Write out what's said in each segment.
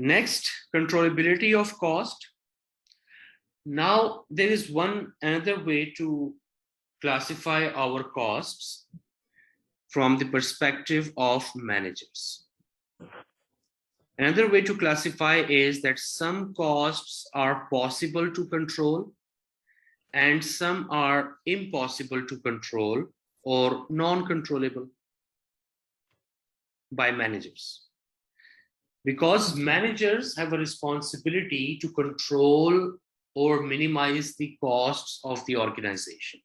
Next, controllability of cost. Now, there is another way to classify our costs from the perspective of managers. Another way to classify is that some costs are possible to control and some are impossible to control or non-controllable by managers. Because managers have a responsibility to control or minimize the costs of the organization.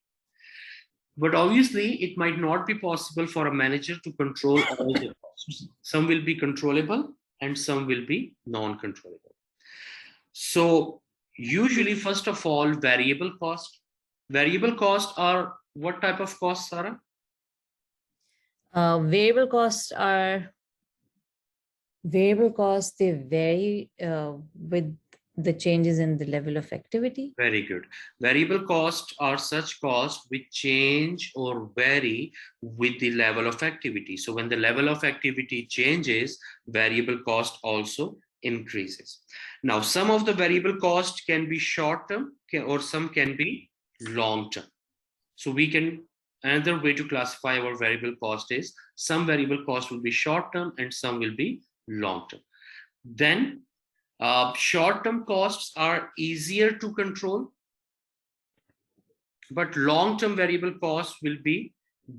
But obviously, it might not be possible for a manager to control all the costs. Some will be controllable and some will be non-controllable. So usually, first of all, variable cost. Variable costs are what type of costs, Sarah? Variable costs, they vary with the changes in the level of activity. Very good. Variable costs are such costs which change or vary with the level of activity. So when the level of activity changes, variable cost also increases. Now, some of the variable costs can be short-term or some can be long-term. So another way to classify our variable cost is some variable cost will be short-term and some will be long-term. Then short-term costs are easier to control, but long-term variable costs will be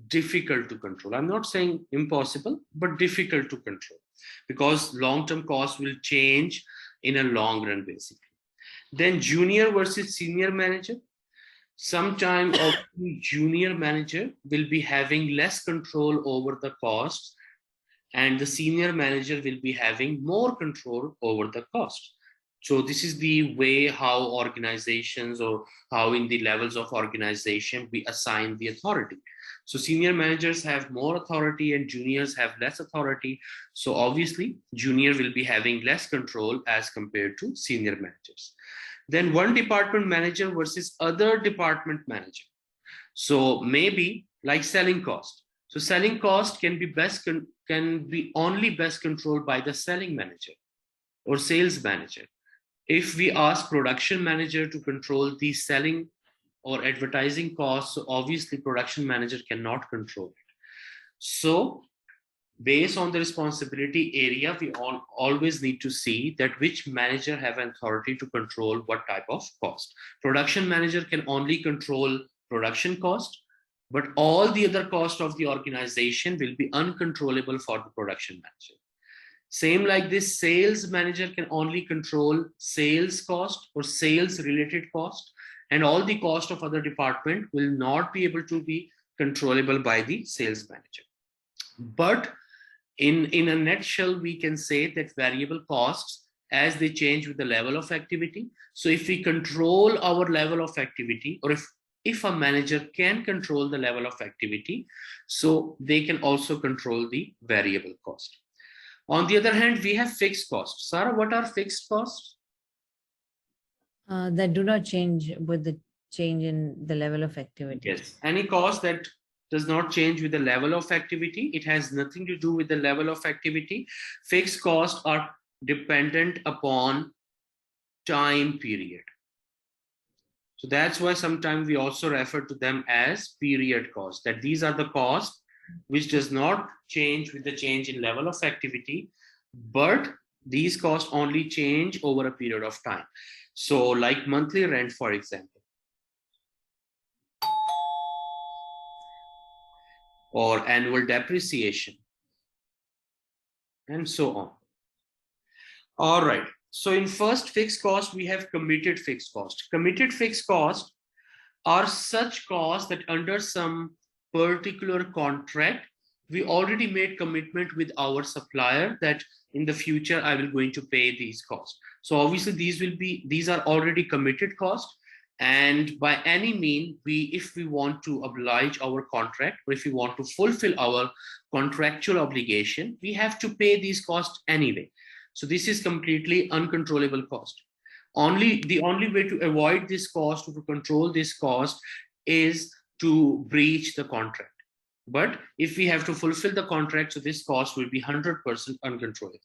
difficult to control. I'm not saying impossible, but difficult to control because long-term costs will change in a long run, basically. Then junior versus senior manager. Sometimes a junior manager will be having less control over the costs and the senior manager will be having more control over the cost. So this is the way how organizations or how in the levels of organization we assign the authority. So senior managers have more authority and juniors have less authority. So obviously junior will be having less control as compared to senior managers. Then one department manager versus other department manager. So maybe like selling cost. So selling cost can be only best controlled by the selling manager or sales manager. If we ask production manager to control the selling or advertising costs, so obviously production manager cannot control it. So based on the responsibility area, we always need to see that which manager have authority to control what type of cost. Production manager can only control production cost, but all the other costs of the organization will be uncontrollable for the production manager. Same like this, sales manager can only control sales cost or sales related cost, and all the cost of other department will not be able to be controllable by the sales manager. But in a nutshell, we can say that variable costs, as they change with the level of activity. So if we control our level of activity, or if a manager can control the level of activity, so they can also control the variable cost. On the other hand, we have fixed costs. Sarah, what are fixed costs? That do not change with the change in the level of activity. Yes, any cost that does not change with the level of activity, it has nothing to do with the level of activity. Fixed costs are dependent upon time period. So that's why sometimes we also refer to them as period costs, that these are the costs which does not change with the change in level of activity, but these costs only change over a period of time. So like monthly rent, for example, or annual depreciation, and so on. All right. So in first fixed cost, we have committed fixed cost. Committed fixed costs are such costs that under some particular contract, we already made commitment with our supplier that in the future, I will going to pay these costs. So obviously these are already committed costs. And by any means, if we want to oblige our contract, or if we want to fulfill our contractual obligation, we have to pay these costs anyway. So this is completely uncontrollable cost. The only way to avoid this cost, or to control this cost, is to breach the contract. But if we have to fulfill the contract, so this cost will be 100% uncontrollable.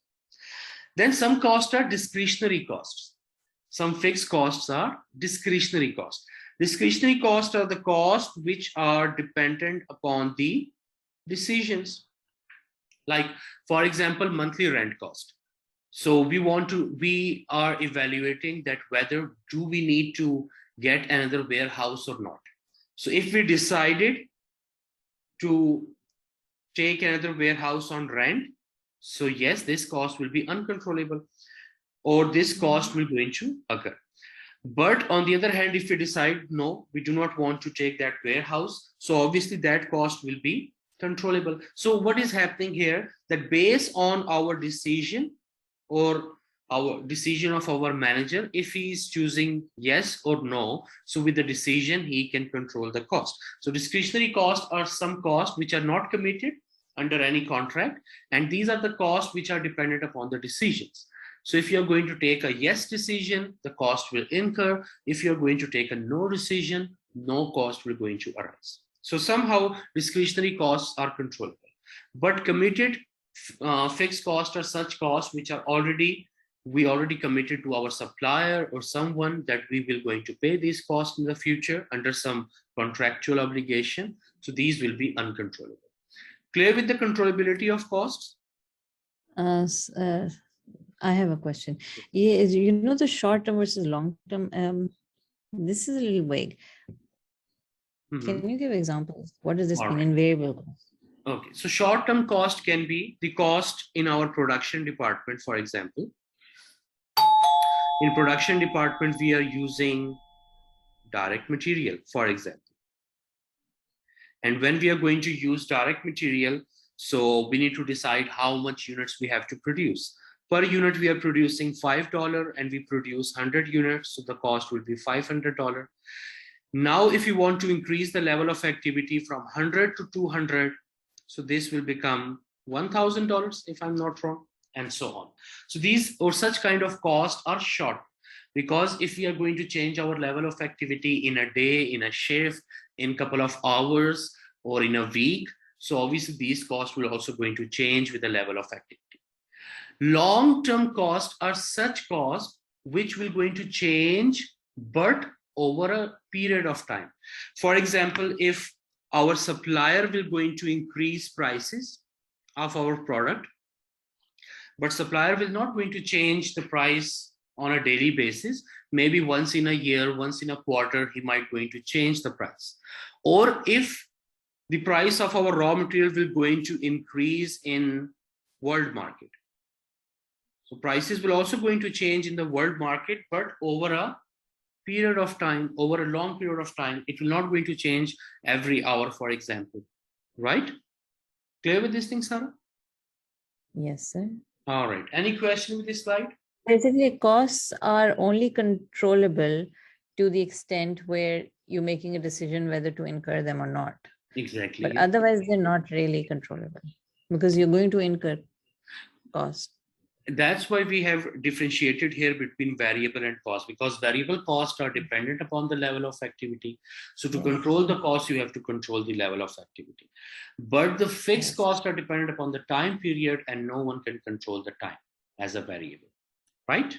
Then some costs are discretionary costs. Some fixed costs are discretionary costs. Discretionary costs are the costs which are dependent upon the decisions. Like, for example, monthly rent cost. So we are evaluating that whether do we need to get another warehouse or not. So if we decided to take another warehouse on rent, so yes, this cost will be uncontrollable, or this cost will going to occur. But on the other hand, if we decide, no, we do not want to take that warehouse, so obviously that cost will be controllable. So what is happening here, that based on our decision or our decision of our manager, if he is choosing yes or no, so with the decision, he can control the cost. So discretionary costs are some costs which are not committed under any contract, and these are the costs which are dependent upon the decisions. So if you're going to take a yes decision, the cost will incur. If you're going to take a no decision, no cost will going to arise. So somehow discretionary costs are controllable, but committed fixed costs are such costs which are we already committed to our supplier or someone that we will going to pay these costs in the future under some contractual obligation. So these will be uncontrollable. Clear with the controllability of costs? I have a question. Yeah, you know, the short term versus long term, this is a little vague. Can you give examples? What does this mean in variable cost? Okay, so short-term cost can be the cost in our production department, for example. In production department, we are using direct material, for example. And when we are going to use direct material, so we need to decide how much units we have to produce. Per unit, we are producing $5 and we produce 100 units, so the cost will be $500. Now, if you want to increase the level of activity from 100 to 200, so this will become $1,000, if I'm not wrong, and so on. So these or such kind of costs are short, because if we are going to change our level of activity in a day, in a shift, in a couple of hours, or in a week, so obviously these costs will also going to change with the level of activity. Long-term costs are such costs which will going to change, but over a period of time. For example, if our supplier will going to increase prices of our product, but supplier will not going to change the price on a daily basis. Maybe once in a year, once in a quarter, he might going to change the price. Or if the price of our raw material will going to increase in world market. So prices will also going to change in the world market, but over a period of time, over a long period of time, it will not going to change every hour, for example, right? Clear with this thing, Sarah? Yes, sir. All right. Any question with this slide? Basically, costs are only controllable to the extent where you're making a decision whether to incur them or not. Exactly. But otherwise, they're not really controllable because you're going to incur cost. That's why we have differentiated here between variable and cost, because variable costs are dependent upon the level of activity. So to control the cost, you have to control the level of activity. But the fixed costs are dependent upon the time period, and no one can control the time as a variable, right?